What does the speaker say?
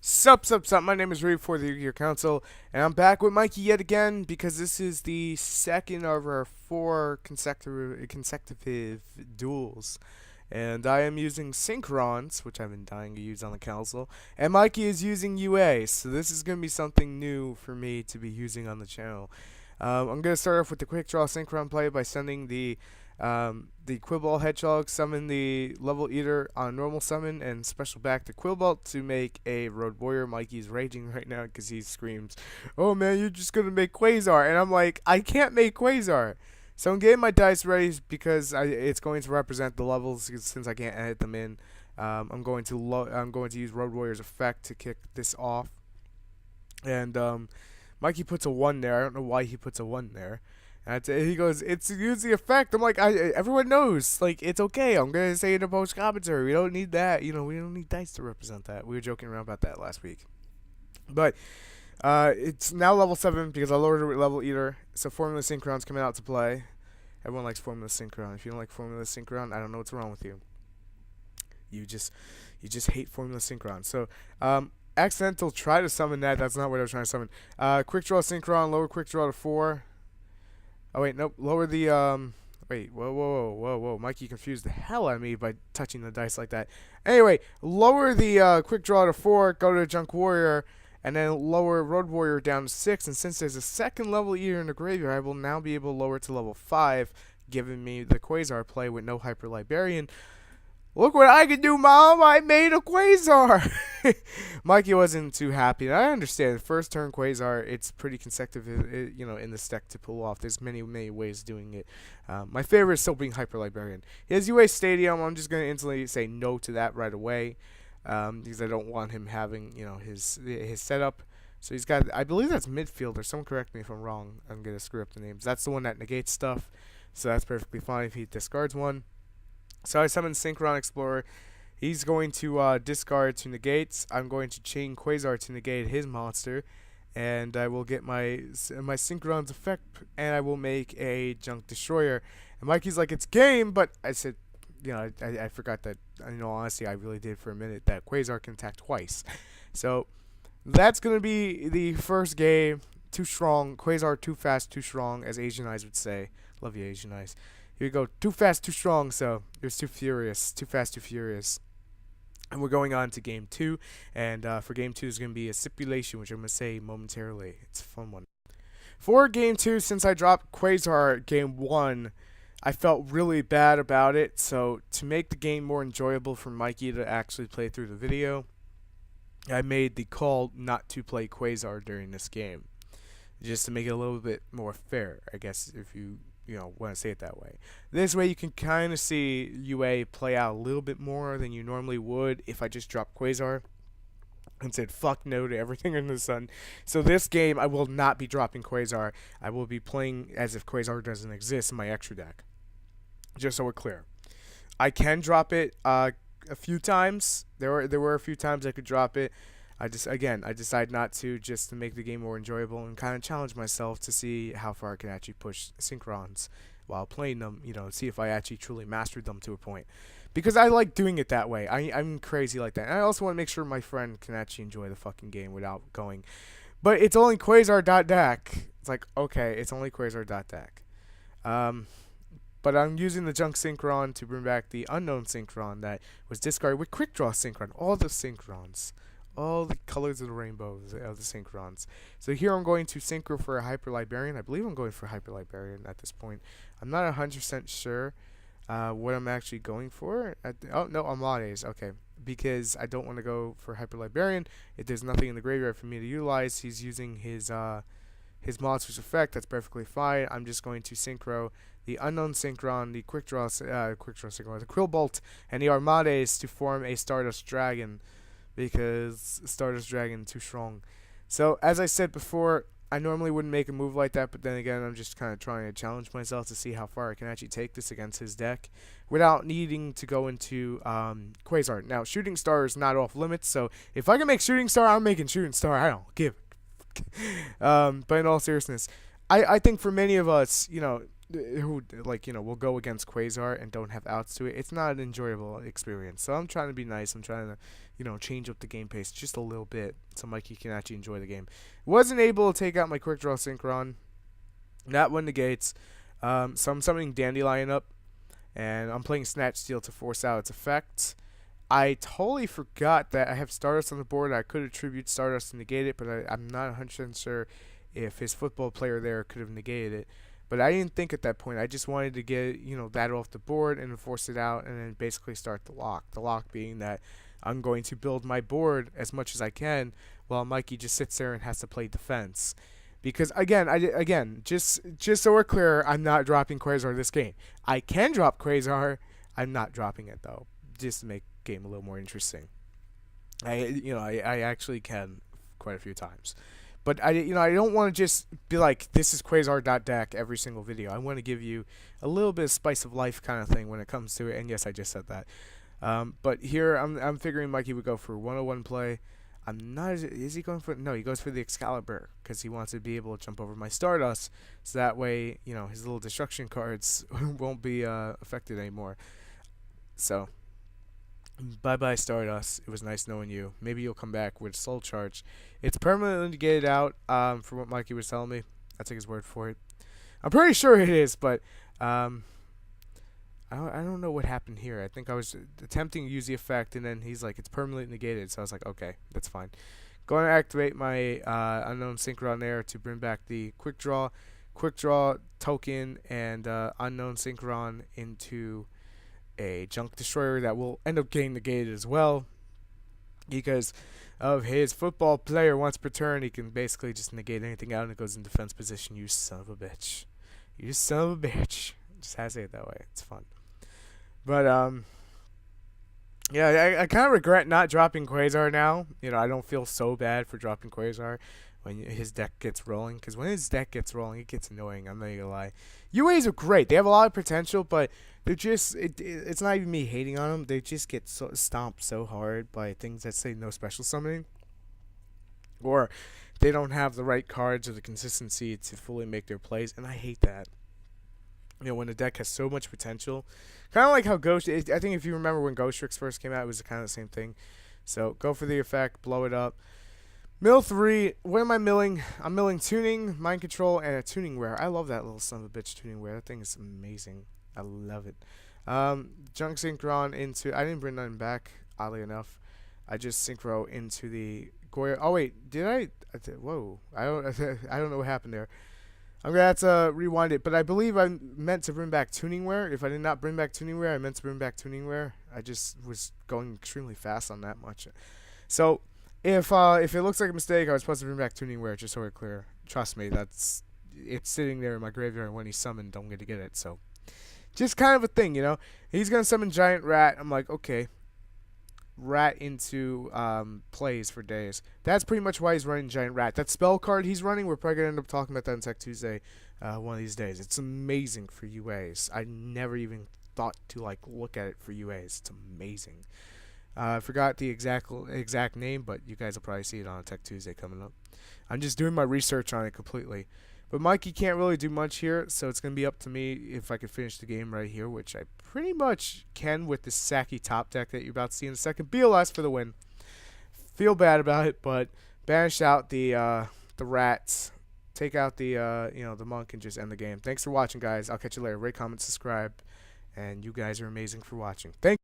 Sup. My name is Reed for the Yu-Gi-Oh! Council, and I'm back with Mikey yet again because this is the second of our four consecutive duels. And I am using Synchrons, which I've been dying to use on the council, and Mikey is using UA, so this is going to be something new for me to be using on the channel. I'm going to start off with the quick draw Synchron play by sending the Quillball Hedgehog, summon the Level Eater on normal summon, and special back the Quillball to make a Road Warrior. Mikey's raging right now because he screams, "Oh man, you're just going to make Quasar." And I'm like, I can't make Quasar. So I'm getting my dice ready because it's going to represent the levels since I can't edit them in. I'm going to use Road Warrior's effect to kick this off. And Mikey puts a 1 there. I don't know why he puts a 1 there. And he goes, "It's use the effect." I'm like, everyone knows. Like, it's okay. I'm going to say it in a post commentary. We don't need that. We don't need dice to represent that. We were joking around about that last week. But it's now level 7 because I lowered it level eater. So Formula Synchron's coming out to play. Everyone likes Formula Synchron. If you don't like Formula Synchron, I don't know what's wrong with you. You just hate Formula Synchron. So accidental try to summon that. That's not what I was trying to summon. Quick draw Synchron, lower quick draw to 4. Oh wait, nope. Lower the Wait, whoa. Mikey confused the hell out of me by touching the dice like that. Anyway, lower the quick draw to 4, go to Junk Warrior, and then lower Road Warrior down to 6. And since there's a second level eater in the graveyard, I will now be able to lower it to level 5, giving me the Quasar play with no Hyper Librarian. Look what I can do, Mom! I made a Quasar! Mikey wasn't too happy, and I understand. First turn Quasar, it's pretty consecutive, in this deck to pull off. There's many ways of doing it. My favorite is still being Hyper Librarian. He has UA Stadium. I'm just going to instantly say no to that right away, because I don't want him having, his setup. So he's got, I believe that's midfielder. Someone correct me if I'm wrong. I'm going to screw up the names. That's the one that negates stuff, so that's perfectly fine if he discards one. So I summon Synchron Explorer. He's going to discard to negate. I'm going to chain Quasar to negate his monster, and I will get my Synchron's effect, and I will make a Junk Destroyer. And Mikey's like, "It's game," but I said, I forgot that. In all honesty, I really did for a minute that Quasar can attack twice. So that's gonna be the first game. Too strong. Quasar too fast, too strong, as Asian Eyes would say. Love you, Asian Eyes. Here we go. Too fast, too strong. So it was too furious. Too fast, too furious. And we're going on to game 2. And for game 2 is going to be a stipulation, which I'm going to say momentarily. It's a fun one. For game 2, since I dropped Quasar game 1, I felt really bad about it. So to make the game more enjoyable for Mikey to actually play through the video, I made the call not to play Quasar during this game, just to make it a little bit more fair, I guess, if you want to say it that way. This way you can kind of see UA play out a little bit more than you normally would if I just dropped Quasar and said fuck no to everything under the sun. So this game I will not be dropping Quasar. I will be playing as if Quasar doesn't exist in my extra deck. Just so we're clear. I can drop it a few times. There were a few times I could drop it. I decide not to, just to make the game more enjoyable and kind of challenge myself to see how far I can actually push Synchrons while playing them, see if I actually truly mastered them to a point. Because I like doing it that way. I'm crazy like that. And I also want to make sure my friend can actually enjoy the fucking game without going, "But it's only Quasar.deck." It's like, okay, it's only Quasar.deck. But I'm using the Junk Synchron to bring back the unknown Synchron that was discarded with Quick Draw Synchron. All the Synchrons. All the colors of the rainbow of the Synchrons. So here I'm going to Synchro for a Hyper Librarian. I believe I'm going for Hyper Librarian at this point. I'm not 100% sure what I'm actually going for. Oh, no, Amades. Okay. Because I don't want to go for Hyper Librarian. If there's nothing in the graveyard for me to utilize, he's using his monster's effect. That's perfectly fine. I'm just going to Synchro the unknown Synchron, the Quick Draw Synchron, the Quillbolt, and the Armades to form a Stardust Dragon, because Stardust Dragon too strong. So as I said before, I normally wouldn't make a move like that, but then again, I'm just kind of trying to challenge myself to see how far I can actually take this against his deck without needing to go into Quasar. Now, Shooting Star is not off limits, so if I can make Shooting Star, I'm making Shooting Star. I don't give. But in all seriousness, I think for many of us, who, like, will go against Quasar and don't have outs to it, it's not an enjoyable experience. So I'm trying to be nice. I'm trying to, change up the game pace just a little bit so Mikey can actually enjoy the game. Wasn't able to take out my quick draw Synchron. That one negates. So I'm summoning Dandelion up, and I'm playing Snatch Steal to force out its effect. I totally forgot that I have Stardust on the board. I could attribute Stardust to negate it, but I'm not 100% sure if his football player there could have negated it. But I didn't think at that point. I just wanted to get, that off the board and force it out and then basically start the lock. The lock being that I'm going to build my board as much as I can while Mikey just sits there and has to play defense. Because again, just so we're clear, I'm not dropping Quasar this game. I can drop Quasar. I'm not dropping it though, just to make the game a little more interesting. I actually can quite a few times. But I don't want to just be like, this is Quasar.deck every single video. I want to give you a little bit of spice of life kind of thing when it comes to it. And yes, I just said that. But here I'm figuring Mikey would go for 101 play. I'm not. Is he going for? No, he goes for the Excalibur because he wants to be able to jump over my Stardust, so that way his little destruction cards won't be affected anymore. So bye bye Stardust. It was nice knowing you. Maybe you'll come back with Soul Charge. It's permanently negated out. From what Mikey was telling me, I take his word for it. I'm pretty sure it is, but I don't know what happened here. I think I was attempting to use the effect, and then he's like, it's permanently negated. So I was like, okay, that's fine. Going to activate my unknown Synchron there to bring back the quick draw token and unknown Synchron into a junk destroyer that will end up getting negated as well because of his football player once per turn. He can basically just negate anything out and it goes in defense position. You son of a bitch. You son of a bitch. Just has to say it that way. It's fun. But yeah, I kind of regret not dropping Quasar now. I don't feel so bad for dropping Quasar when his deck gets rolling. Because when his deck gets rolling, it gets annoying. I'm not going to lie. UAs are great. They have a lot of potential, but they're just, it's not even me hating on them. They just get stomped so hard by things that say no special summoning. Or they don't have the right cards or the consistency to fully make their plays. And I hate that. When the deck has so much potential. Kind of like how Ghost, I think if you remember when Ghost Tricks first came out, it was kind of the same thing. So go for the effect, blow it up. Mill 3, what am I milling? I'm milling Tuning, Mind Control, and a Tuning Wear. I love that little son of a bitch Tuning Wear. That thing is amazing. I love it. Junk Synchron into, I didn't bring nothing back, oddly enough. I just Synchro into the Goya. Oh wait, did I whoa. I don't know what happened there. I'm going to have to rewind it, but I believe I meant to bring back Tuning Wear. If I did not bring back Tuning Wear, I meant to bring back Tuning Wear. I just was going extremely fast on that much. So, if it looks like a mistake, I was supposed to bring back Tuning Wear, just so we're clear. Trust me, it's sitting there in my graveyard, and when he's summoned, I'm going to get it. So, just kind of a thing, He's going to summon Giant Rat. I'm like, okay. Rat into plays for days. That's pretty much why he's running Giant Rat. That spell card he's running, we're probably going to end up talking about that on Tech Tuesday one of these days. It's amazing for UAs. I never even thought to look at it for UAs. It's amazing. I forgot the exact name, but you guys will probably see it on Tech Tuesday coming up. I'm just doing my research on it completely. But Mikey can't really do much here, so it's going to be up to me if I can finish the game right here, which I pretty much can with this Saki top deck that you're about to see in a second. BLS for the win. Feel bad about it, but banish out the rats, take out the the monk, and just end the game. Thanks for watching, guys. I'll catch you later. Rate, comment, subscribe, and you guys are amazing for watching. Thank you.